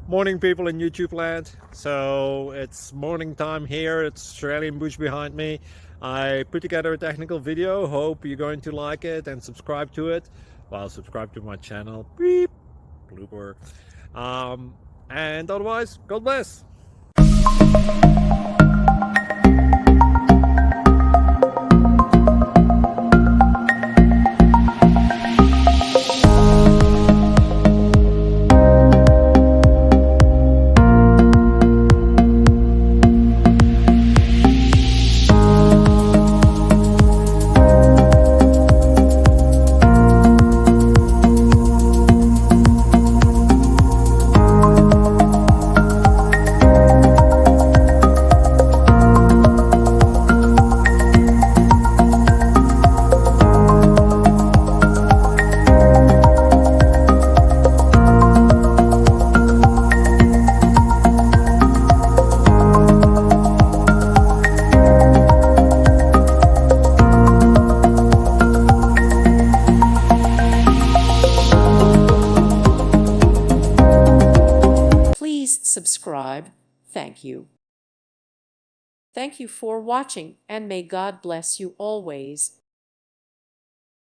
Morning, people in YouTube land. So it's morning time here. It's Australian bush behind me. I put together a technical video. Hope you're going to like it and subscribe to it. Well, subscribe to my channel. Beep. Blooper. And otherwise, God bless. Please subscribe. Thank you. Thank you for watching, and may God bless you always.